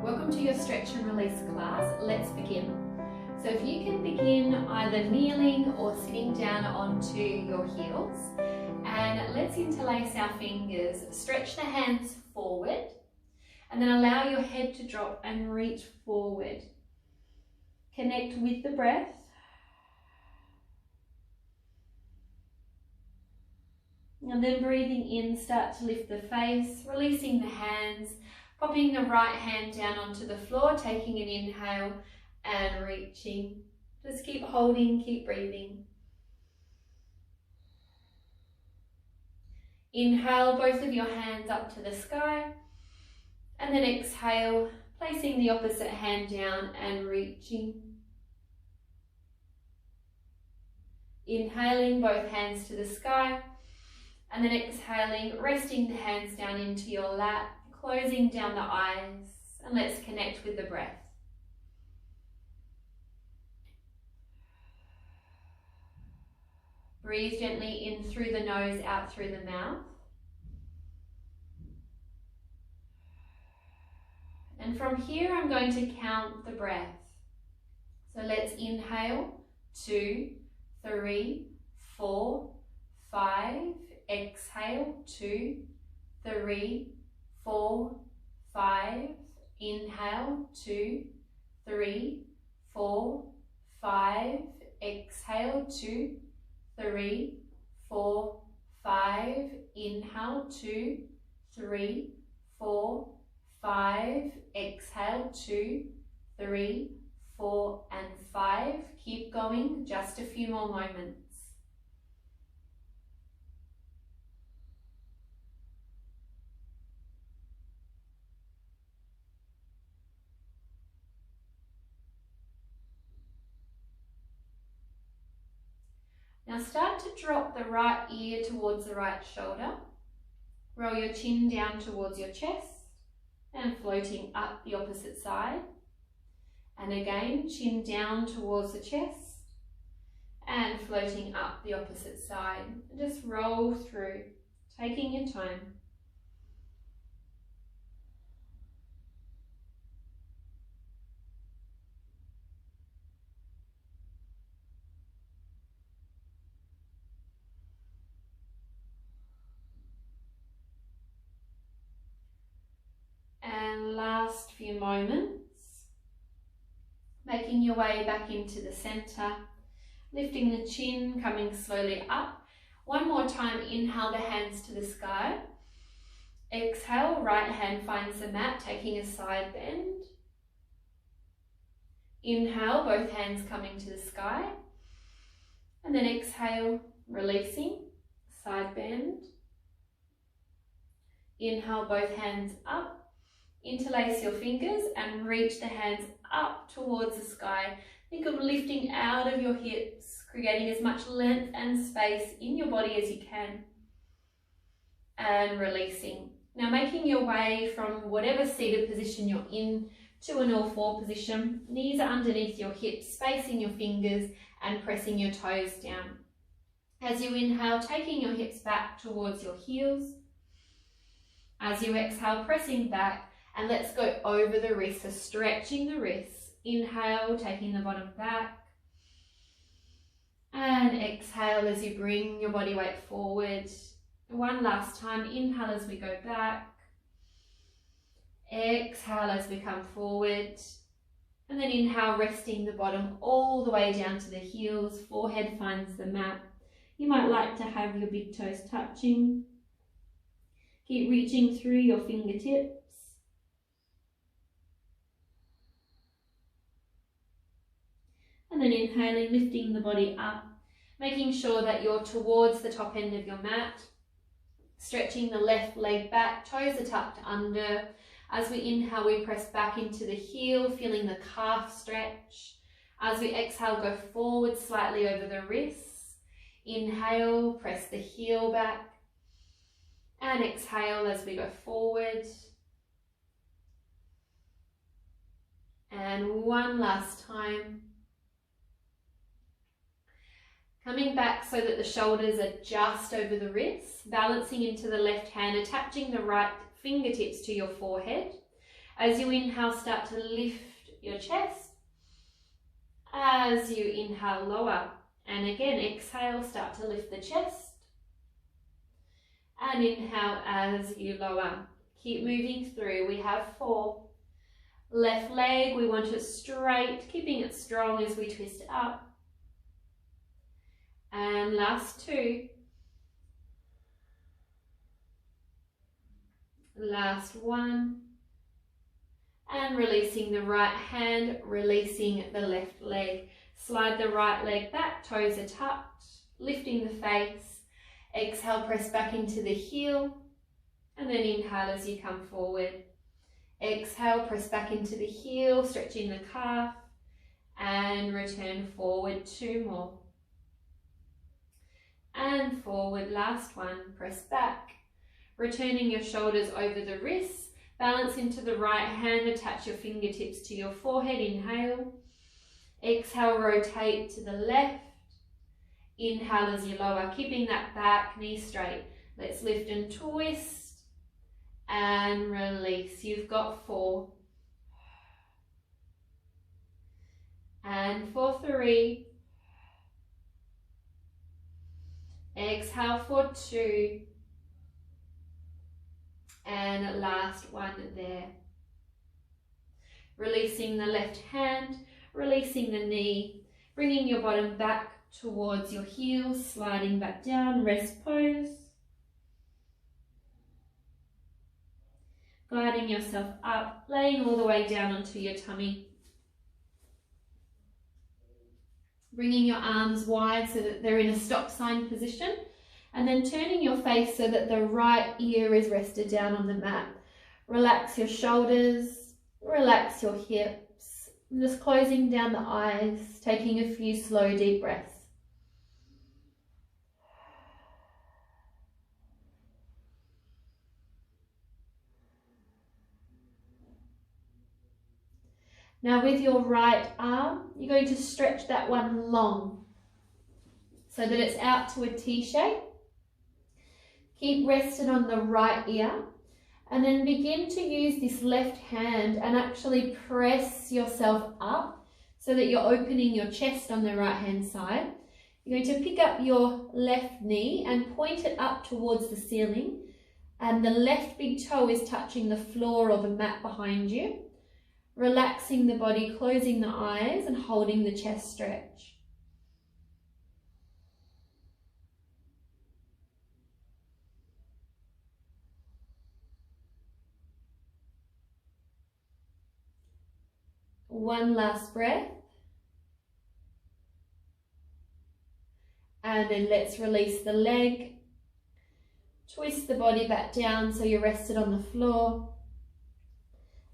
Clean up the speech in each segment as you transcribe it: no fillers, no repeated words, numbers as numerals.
Welcome to your stretch and release class. Let's begin. So if you can begin either kneeling or sitting down onto your heels, and let's interlace our fingers, stretch the hands forward, and then allow your head to drop and reach forward. Connect with the breath. And then breathing in, start to lift the face, releasing the hands, popping the right hand down onto the floor, taking an inhale and reaching. Just keep holding, keep breathing. Inhale, both of your hands up to the sky, and then exhale, placing the opposite hand down and reaching. Inhaling, both hands to the sky, and then exhaling, resting the hands down into your lap, closing down the eyes, and let's connect with the breath. Breathe gently in through the nose, out through the mouth. And from here, I'm going to count the breath. So let's inhale, 2, 3, 4, 5. Exhale, 2, 3, 4, 5. Inhale, 2, 3, 4, 5. Exhale, 2, 3, 4, 5. Inhale, 2, 3, 4, 5. Exhale, 2, 3, 4, and 5. Keep going, just a few more moments. Now start to drop the right ear towards the right shoulder. Roll your chin down towards your chest and floating up the opposite side. And again, chin down towards the chest and floating up the opposite side. And just roll through, taking your time. And last few moments, making your way back into the center, lifting the chin, coming slowly up. One more time, inhale the hands to the sky. Exhale, right hand finds the mat, taking a side bend. Inhale, both hands coming to the sky. And then exhale, releasing, side bend. Inhale, both hands up. Interlace your fingers and reach the hands up towards the sky. Think of lifting out of your hips, creating as much length and space in your body as you can. And releasing. Now making your way from whatever seated position you're in to an all-four position. Knees are underneath your hips, spacing your fingers and pressing your toes down. As you inhale, taking your hips back towards your heels. As you exhale, pressing back. And let's go over the wrists, so stretching the wrists. Inhale, taking the bottom back. And exhale as you bring your body weight forward. One last time, inhale as we go back. Exhale as we come forward. And then inhale, resting the bottom all the way down to the heels. Forehead finds the mat. You might like to have your big toes touching. Keep reaching through your fingertips. And then inhaling, lifting the body up, making sure that you're towards the top end of your mat. Stretching the left leg back, toes are tucked under. As we inhale, we press back into the heel, feeling the calf stretch. As we exhale, go forward slightly over the wrists. Inhale, press the heel back. And exhale as we go forward. And one last time. Coming back so that the shoulders are just over the wrists, balancing into the left hand, attaching the right fingertips to your forehead. As you inhale, start to lift your chest. As you inhale, lower. And again, exhale, start to lift the chest. And inhale as you lower. Keep moving through. We have 4. Left leg, we want it straight, keeping it strong as we twist it up. And last 2. Last 1. And releasing the right hand, releasing the left leg. Slide the right leg back, toes are tucked, lifting the face. Exhale, press back into the heel. And then inhale as you come forward. Exhale, press back into the heel, stretching the calf, and return forward. 2 more. And forward, last 1, press back. Returning your shoulders over the wrists, balance into the right hand, attach your fingertips to your forehead, inhale. Exhale, rotate to the left. Inhale as you lower, keeping that back knee straight. Let's lift and twist. And release. You've got 4. And for 3. Exhale for 2. And last 1 there. Releasing the left hand, releasing the knee, bringing your bottom back towards your heels, sliding back down, rest pose. Gliding yourself up, laying all the way down onto your tummy. Bringing your arms wide so that they're in a stop sign position, and then turning your face so that the right ear is rested down on the mat. Relax your shoulders, relax your hips, just closing down the eyes, taking a few slow deep breaths. Now with your right arm, you're going to stretch that one long so that it's out to a T shape. Keep rested on the right ear and then begin to use this left hand and actually press yourself up so that you're opening your chest on the right hand side. You're going to pick up your left knee and point it up towards the ceiling, and the left big toe is touching the floor or the mat behind you. Relaxing the body, closing the eyes and holding the chest stretch. One last breath. And then let's release the leg. Twist the body back down so you're rested on the floor.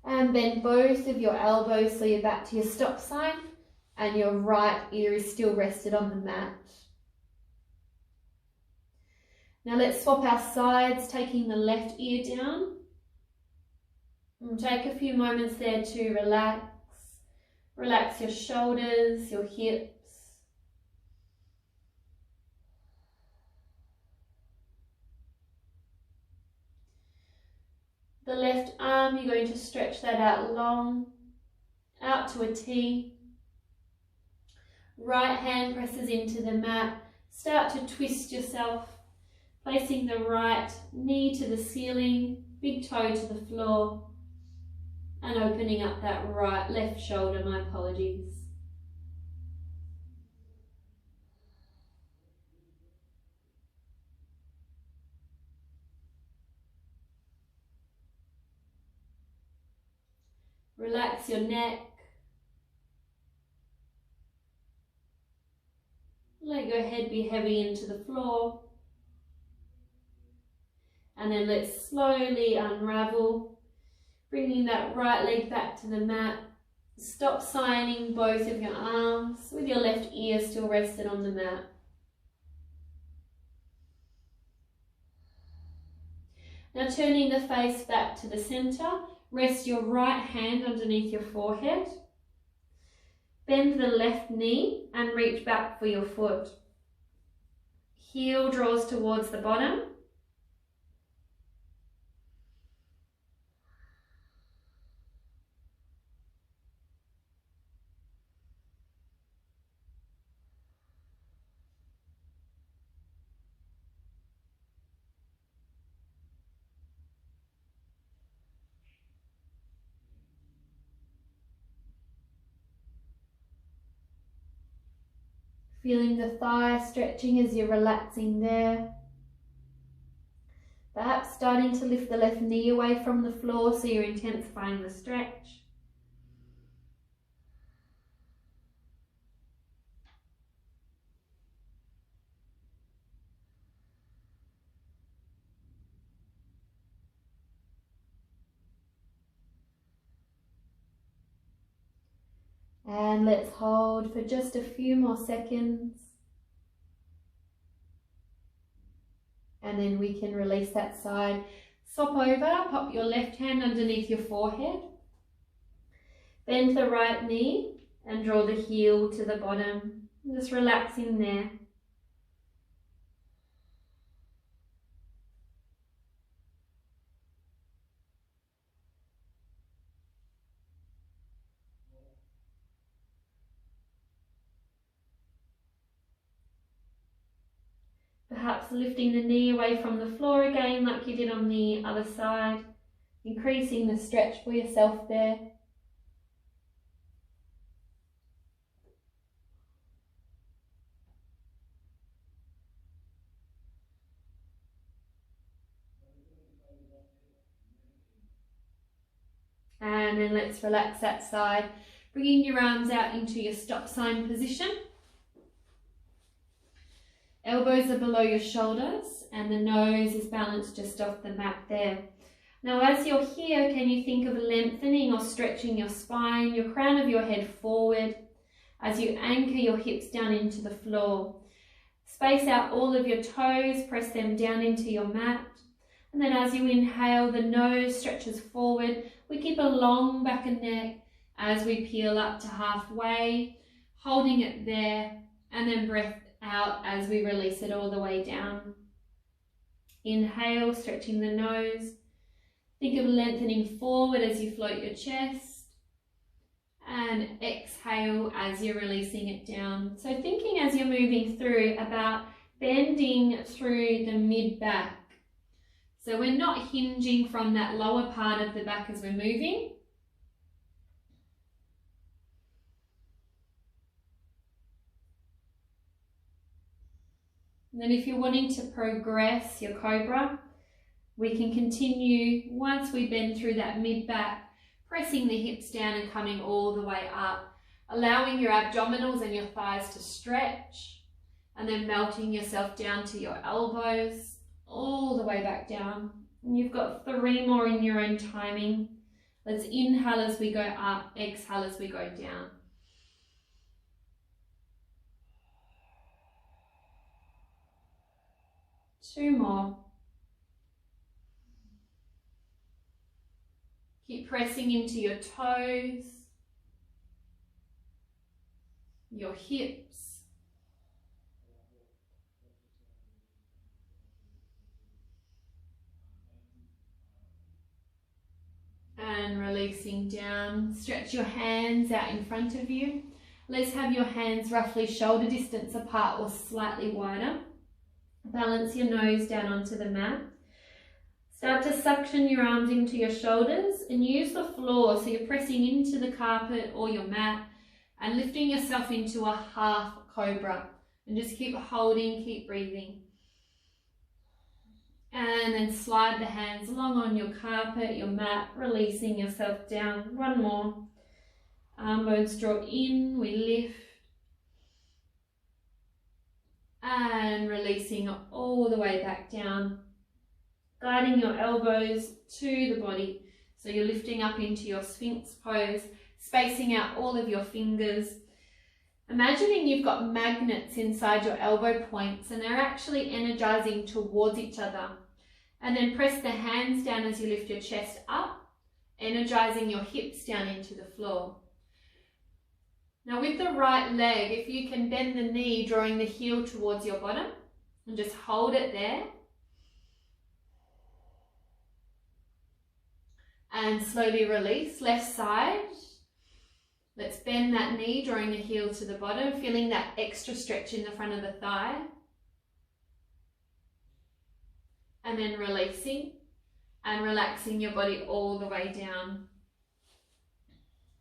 And bend both of your elbows so you're back to your stop sign and your right ear is still rested on the mat. Now let's swap our sides, taking the left ear down. And take a few moments there to relax. Relax your shoulders, your hips. The left arm, you're going to stretch that out long, out to a T. Right hand presses into the mat. Start to twist yourself, placing the right knee to the ceiling, big toe to the floor, and opening up that left shoulder, my apologies. Relax your neck. Let your head be heavy into the floor. And then let's slowly unravel, bringing that right leg back to the mat. Stop signing both of your arms with your left ear still rested on the mat. Now turning the face back to the center, rest your right hand underneath your forehead. Bend the left knee and reach back for your foot. Heel draws towards the bottom. Feeling the thigh stretching as you're relaxing there. Perhaps starting to lift the left knee away from the floor so you're intensifying the stretch. And let's hold for just a few more seconds. And then we can release that side. Swap over, pop your left hand underneath your forehead. Bend the right knee and draw the heel to the bottom. Just relaxing there. Perhaps lifting the knee away from the floor again like you did on the other side, increasing the stretch for yourself there. And then let's relax that side, bringing your arms out into your stop sign position. Elbows are below your shoulders and the nose is balanced just off the mat there. Now as you're here, can you think of lengthening or stretching your spine, your crown of your head forward as you anchor your hips down into the floor. Space out all of your toes, press them down into your mat. And then as you inhale, the nose stretches forward. We keep a long back and neck as we peel up to halfway, holding it there, and then breath out as we release it all the way down. Inhale, stretching the nose. Think of lengthening forward as you float your chest. And exhale as you're releasing it down. So thinking as you're moving through about bending through the mid-back. So we're not hinging from that lower part of the back as we're moving. And then if you're wanting to progress your cobra, we can continue once we bend through that mid-back, pressing the hips down and coming all the way up, allowing your abdominals and your thighs to stretch, and then melting yourself down to your elbows, all the way back down. And you've got 3 more in your own timing. Let's inhale as we go up, exhale as we go down. Two more. Keep pressing into your toes, your hips, and releasing down. Stretch your hands out in front of you. Let's have your hands roughly shoulder distance apart or slightly wider. Balance your nose down onto the mat. Start to suction your arms into your shoulders and use the floor so you're pressing into the carpet or your mat and lifting yourself into a half cobra. And just keep holding, keep breathing. And then slide the hands along on your carpet, your mat, releasing yourself down. One more. Arm bones draw in, we lift. And releasing all the way back down. Guiding your elbows to the body. So you're lifting up into your Sphinx pose, spacing out all of your fingers. Imagining you've got magnets inside your elbow points and they're actually energizing towards each other. And then press the hands down as you lift your chest up, energizing your hips down into the floor. Now with the right leg, if you can bend the knee, drawing the heel towards your bottom and just hold it there. And slowly release, left side. Let's bend that knee, drawing the heel to the bottom, feeling that extra stretch in the front of the thigh. And then releasing and relaxing your body all the way down.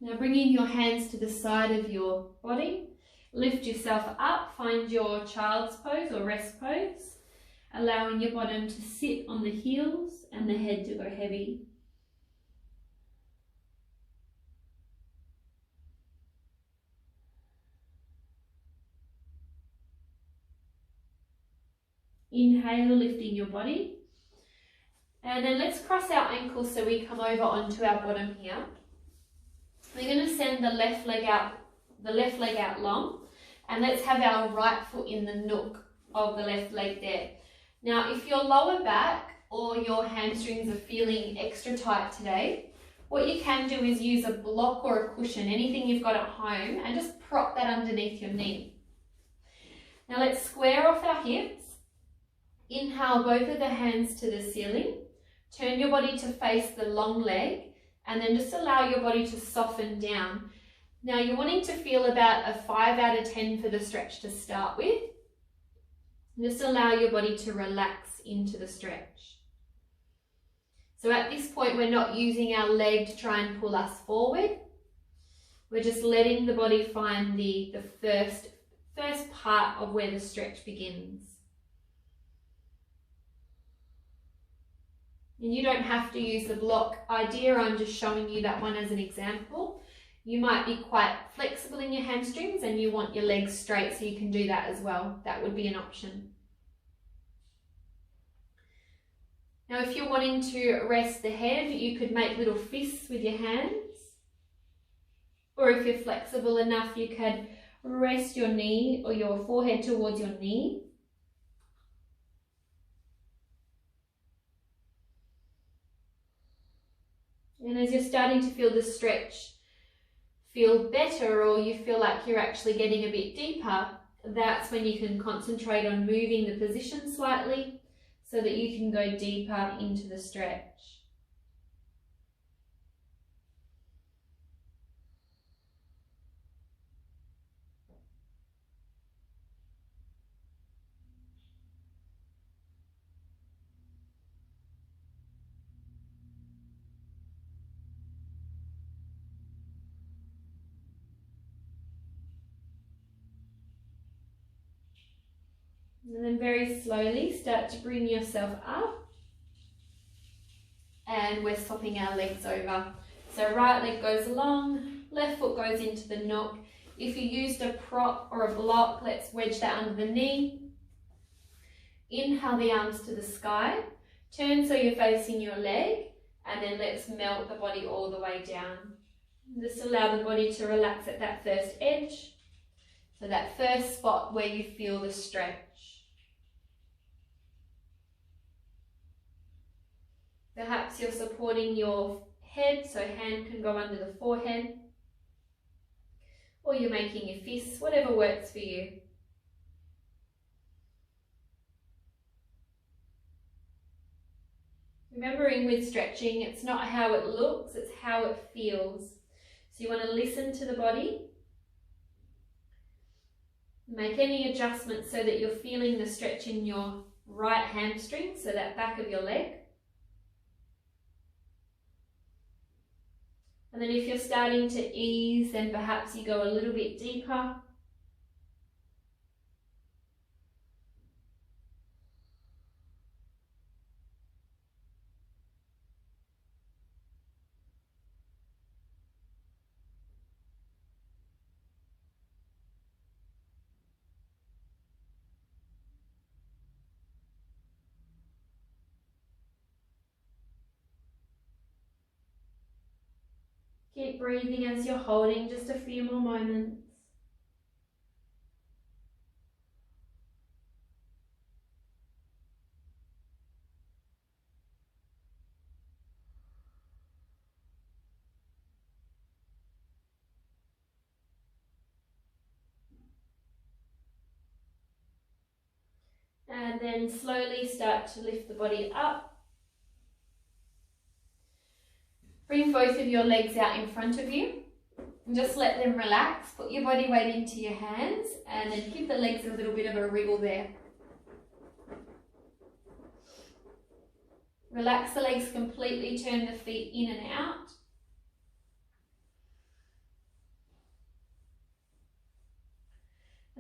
Now bringing your hands to the side of your body. Lift yourself up, find your child's pose or rest pose, allowing your bottom to sit on the heels and the head to go heavy. Inhale, lifting your body. And then let's cross our ankles so we come over onto our bottom here. We're going to send the left leg out long, and let's have our right foot in the nook of the left leg there. Now, if your lower back or your hamstrings are feeling extra tight today, what you can do is use a block or a cushion, anything you've got at home, and just prop that underneath your knee. Now let's square off our hips. Inhale both of the hands to the ceiling. Turn your body to face the long leg, and then just allow your body to soften down. Now you're wanting to feel about a 5 out of 10 for the stretch to start with. Just allow your body to relax into the stretch. So at this point, we're not using our leg to try and pull us forward. We're just letting the body find the first part of where the stretch begins. And you don't have to use the block idea, I'm just showing you that one as an example. You might be quite flexible in your hamstrings and you want your legs straight, so you can do that as well. That would be an option. Now if you're wanting to rest the head, you could make little fists with your hands. Or if you're flexible enough, you could rest your knee or your forehead towards your knee. And as you're starting to feel the stretch feel better, or you feel like you're actually getting a bit deeper, that's when you can concentrate on moving the position slightly so that you can go deeper into the stretch. And then very slowly start to bring yourself up, and we're swapping our legs over. So right leg goes long, left foot goes into the nook. If you used a prop or a block, let's wedge that under the knee. Inhale the arms to the sky, turn so you're facing your leg, and then let's melt the body all the way down. Just allow the body to relax at that first edge, so that first spot where you feel the stretch. Perhaps you're supporting your head, so hand can go under the forehead, or you're making your fists, whatever works for you. Remembering with stretching, it's not how it looks, it's how it feels. So you want to listen to the body. Make any adjustments so that you're feeling the stretch in your right hamstring, so that back of your leg. And then if you're starting to ease, then perhaps you go a little bit deeper. Keep breathing as you're holding just a few more moments. And then slowly start to lift the body up. Bring both of your legs out in front of you and just let them relax. Put your body weight into your hands and then give the legs a little bit of a wriggle there. Relax the legs completely, turn the feet in and out.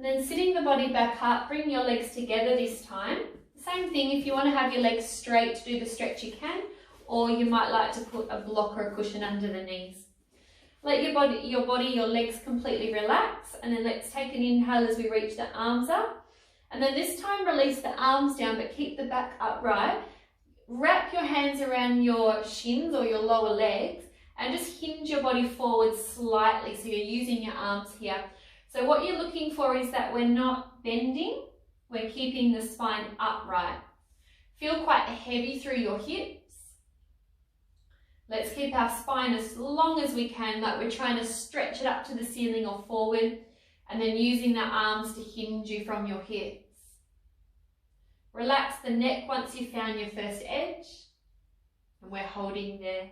And then sitting the body back up, bring your legs together this time. Same thing, if you want to have your legs straight to do the stretch you can, or you might like to put a block or a cushion under the knees. Let your legs completely relax, and then let's take an inhale as we reach the arms up. And then this time release the arms down, but keep the back upright. Wrap your hands around your shins or your lower legs and just hinge your body forward slightly, so you're using your arms here. So what you're looking for is that we're not bending, we're keeping the spine upright. Feel quite heavy through your hips. Let's keep our spine as long as we can, like we're trying to stretch it up to the ceiling or forward, and then using the arms to hinge you from your hips. Relax the neck once you've found your first edge, and we're holding there.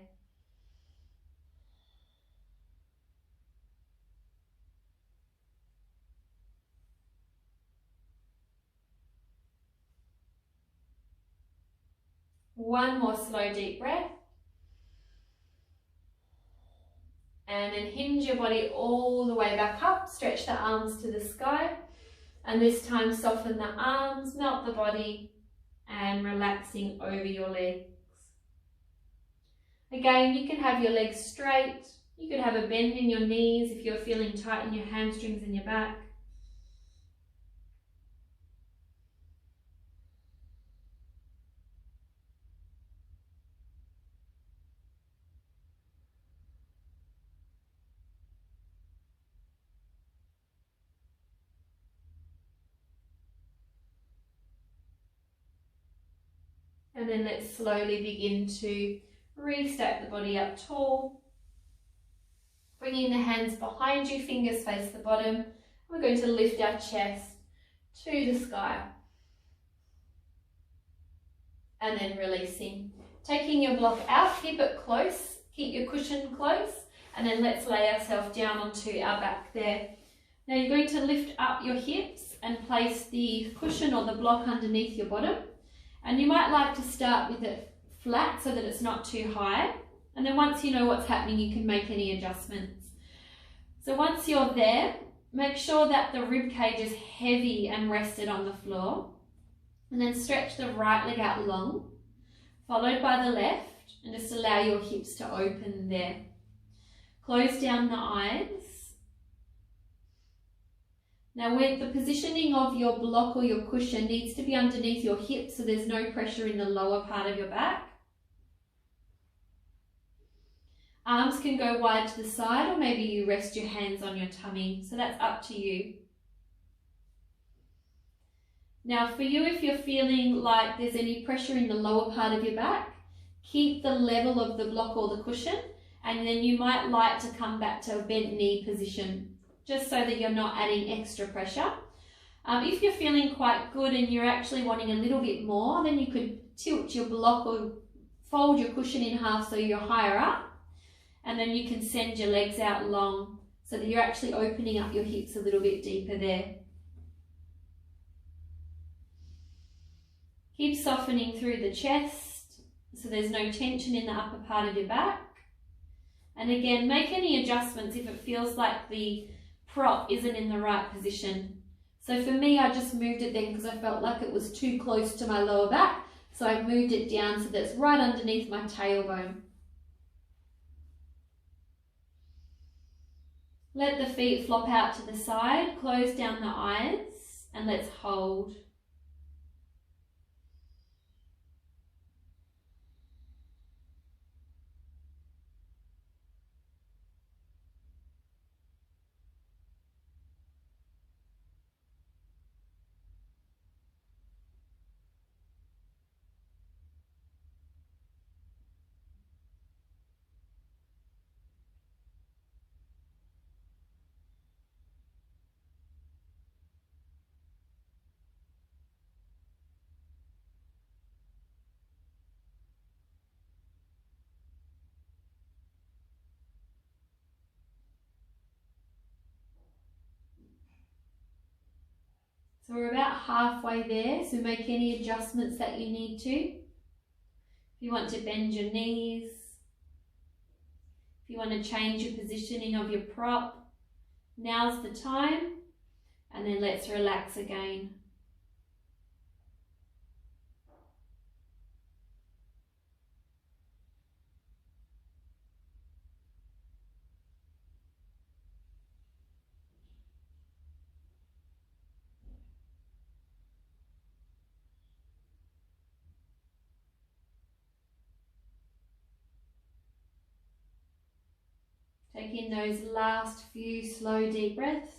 One more slow deep breath. And then hinge your body all the way back up, stretch the arms to the sky. And this time soften the arms, melt the body, and relaxing over your legs. Again, you can have your legs straight. You could have a bend in your knees if you're feeling tight in your hamstrings and your back. And then let's slowly begin to restack the body up tall. Bringing the hands behind you, fingers face the bottom. We're going to lift our chest to the sky. And then releasing. Taking your block out, keep it close, keep your cushion close, and then let's lay ourselves down onto our back there. Now you're going to lift up your hips and place the cushion or the block underneath your bottom. And you might like to start with it flat so that it's not too high. And then once you know what's happening, you can make any adjustments. So once you're there, make sure that the rib cage is heavy and rested on the floor. And then stretch the right leg out long, followed by the left, and just allow your hips to open there. Close down the eyes. Now with the positioning of your block or your cushion needs to be underneath your hips so there's no pressure in the lower part of your back. Arms can go wide to the side, or maybe you rest your hands on your tummy, so that's up to you. Now for you, if you're feeling like there's any pressure in the lower part of your back, keep the level of the block or the cushion, and then you might like to come back to a bent knee position, just so that you're not adding extra pressure. If you're feeling quite good and you're actually wanting a little bit more, then you could tilt your block or fold your cushion in half so you're higher up, and then you can send your legs out long so that you're actually opening up your hips a little bit deeper there. Keep softening through the chest so there's no tension in the upper part of your back. And again, make any adjustments if it feels like the prop isn't in the right position. So for me, I just moved it then because I felt like it was too close to my lower back. So I moved it down so that it's right underneath my tailbone. Let the feet flop out to the side, close down the eyes, and let's hold. So we're about halfway there, so make any adjustments that you need to. If you want to bend your knees, if you want to change your positioning of your prop, now's the time. And then let's relax again. Take in those last few slow, deep breaths.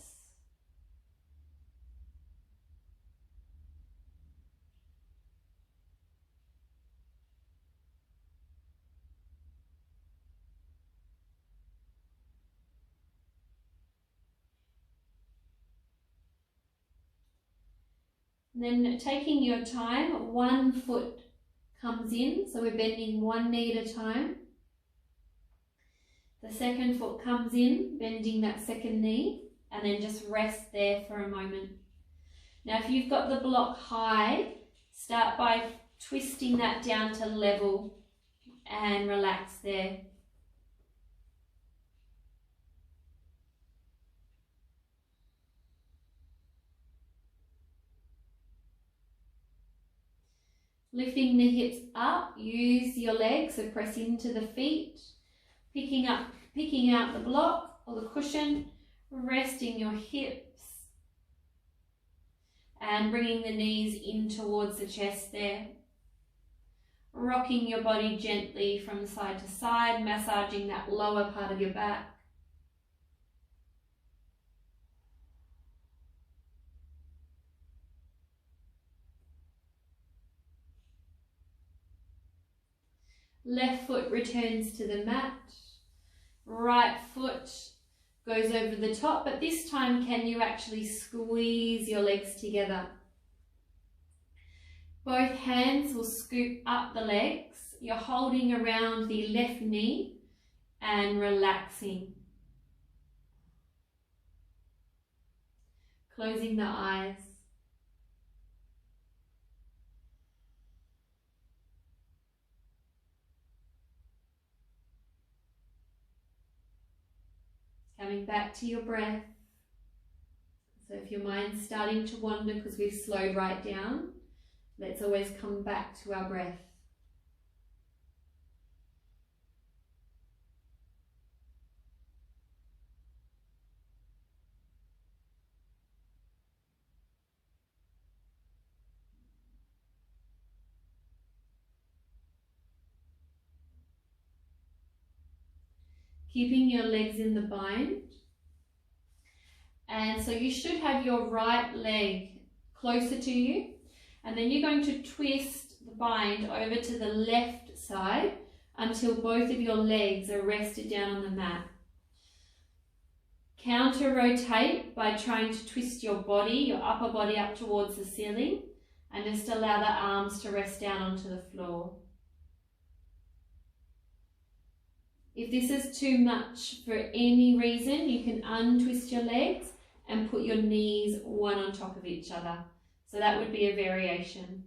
And then taking your time, 1 foot comes in, so we're bending 1 knee at a time. The second foot comes in, bending that second knee, and then just rest there for a moment. Now if you've got the block high, start by twisting that down to level and relax there. Lifting the hips up, use your legs, so press into the feet, picking out the block or the cushion, resting your hips and bringing the knees in towards the chest there. Rocking your body gently from side to side, massaging that lower part of your back. Left foot returns to the mat. Right foot goes over the top, but this time can you actually squeeze your legs together? Both hands will scoop up the legs. You're holding around the left knee and relaxing. Closing the eyes. Coming back to your breath. So if your mind's starting to wander because we've slowed right down, let's always come back to our breath. Keeping your legs in the bind. And so you should have your right leg closer to you. And then you're going to twist the bind over to the left side until both of your legs are rested down on the mat. Counter rotate by trying to twist your body, your upper body up towards the ceiling, and just allow the arms to rest down onto the floor. If this is too much for any reason, you can untwist your legs and put your knees one on top of each other. So that would be a variation.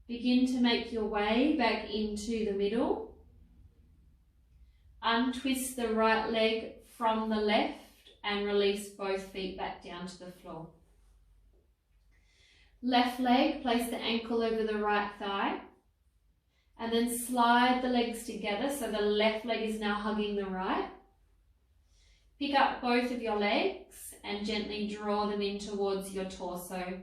Begin to make your way back into the middle. Untwist the right leg from the left and release both feet back down to the floor. Left leg, place the ankle over the right thigh and then slide the legs together so the left leg is now hugging the right. Pick up both of your legs and gently draw them in towards your torso.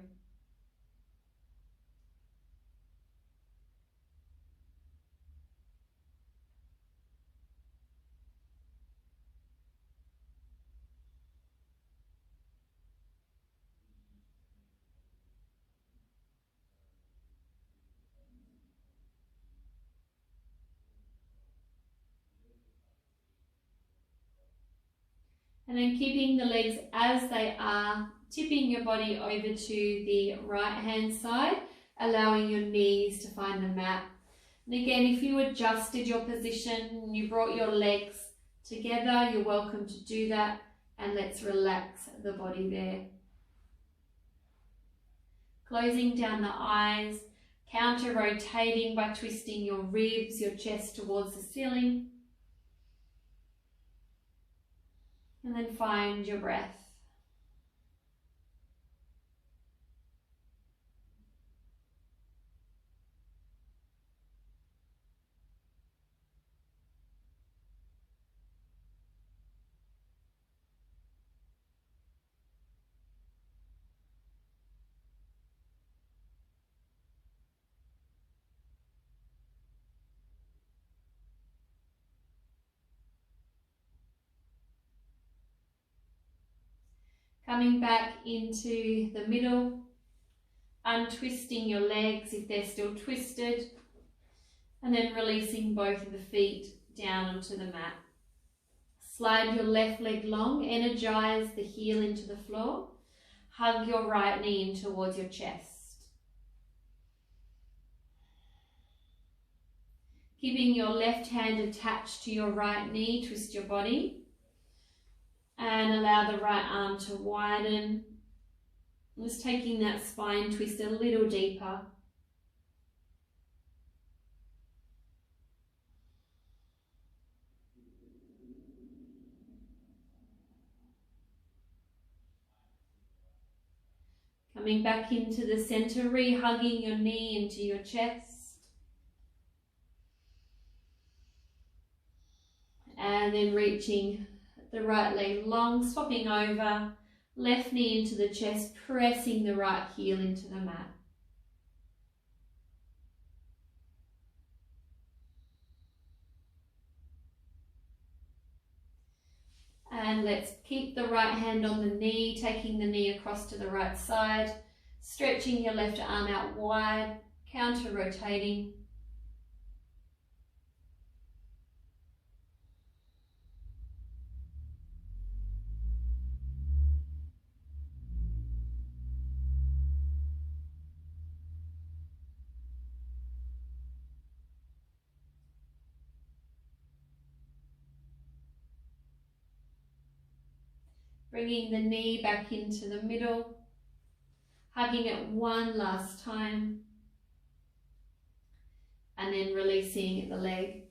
And then keeping the legs as they are, tipping your body over to the right hand side, allowing your knees to find the mat. And again, if you adjusted your position, you brought your legs together, you're welcome to do that, and let's relax the body there. Closing down the eyes, counter rotating by twisting your ribs, your chest towards the ceiling. And then find your breath. Coming back into the middle, untwisting your legs if they're still twisted, and then releasing both of the feet down onto the mat. Slide your left leg long, energize the heel into the floor, hug your right knee in towards your chest. Keeping your left hand attached to your right knee, twist your body. And allow the right arm to widen. Just taking that spine twist a little deeper. Coming back into the center, re-hugging your knee into your chest. And then reaching the right leg long, swapping over, left knee into the chest, pressing the right heel into the mat. And let's keep the right hand on the knee, taking the knee across to the right side, stretching your left arm out wide, counter rotating. Bringing the knee back into the middle, hugging it one last time, and then releasing the leg.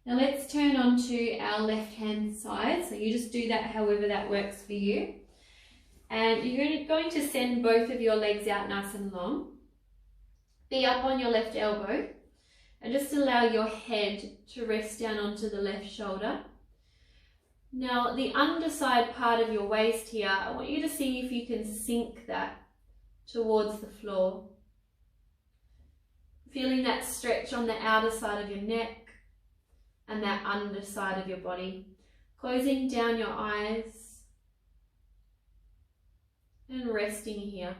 Now let's turn onto our left hand side, so you just do that however that works for you. And you're going to send both of your legs out nice and long. Be up on your left elbow, and just allow your head to rest down onto the left shoulder. Now the underside part of your waist here, I want you to see if you can sink that towards the floor. Feeling that stretch on the outer side of your neck and that underside of your body. Closing down your eyes and resting here.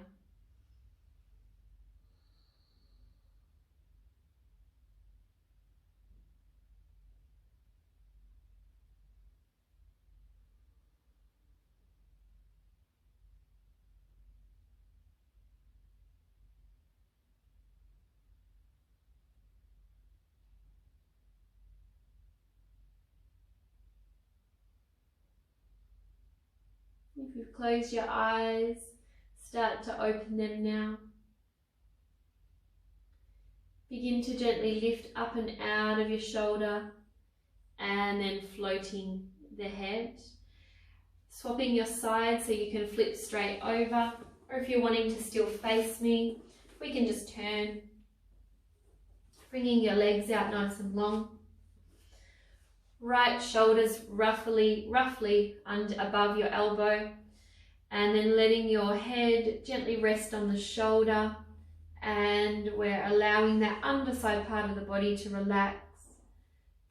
If you've closed your eyes, start to open them now. Begin to gently lift up and out of your shoulder and then floating the head. Swapping your side so you can flip straight over, or if you're wanting to still face me, we can just turn. Bringing your legs out nice and long. Right shoulder's roughly above your elbow, and then letting your head gently rest on the shoulder, and we're allowing that underside part of the body to relax,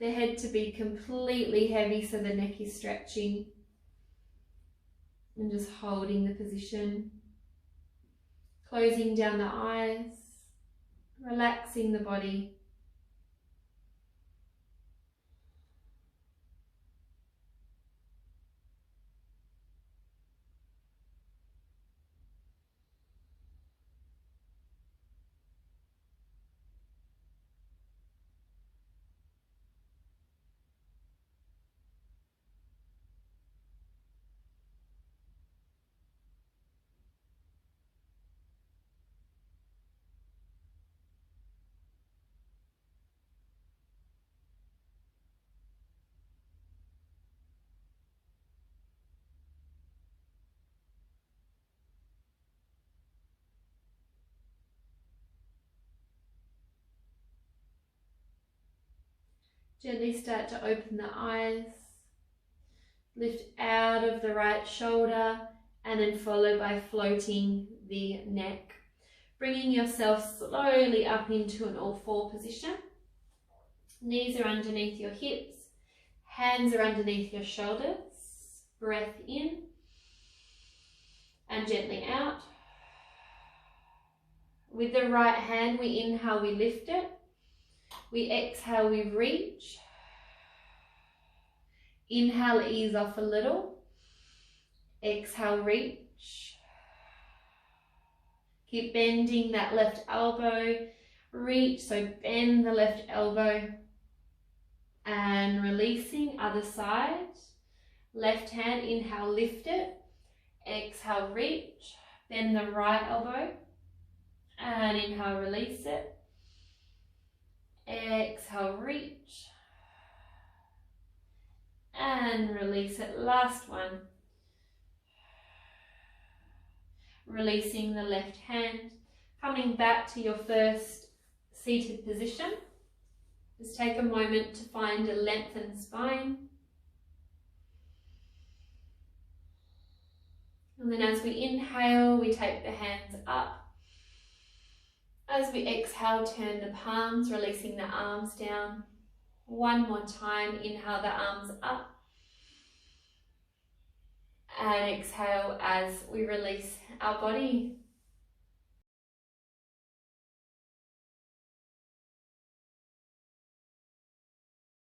the head to be completely heavy so the neck is stretching, and just holding the position. Closing down the eyes, relaxing the body. Gently start to open the eyes. Lift out of the right shoulder and then follow by floating the neck. Bringing yourself slowly up into an all-four position. Knees are underneath your hips. Hands are underneath your shoulders. Breath in and gently out. With the right hand, we inhale, we lift it. We exhale, we reach. Inhale, ease off a little. Exhale, reach. Keep bending that left elbow. Reach, so bend the left elbow. And releasing, other side. Left hand, inhale, lift it. Exhale, reach. Bend the right elbow. And inhale, release it. Exhale, reach. And release it. Last one. Releasing the left hand. Coming back to your first seated position. Just take a moment to find a lengthened spine. And then as we inhale, we take the hands up. As we exhale, turn the palms, releasing the arms down. One more time, inhale the arms up. And exhale as we release our body.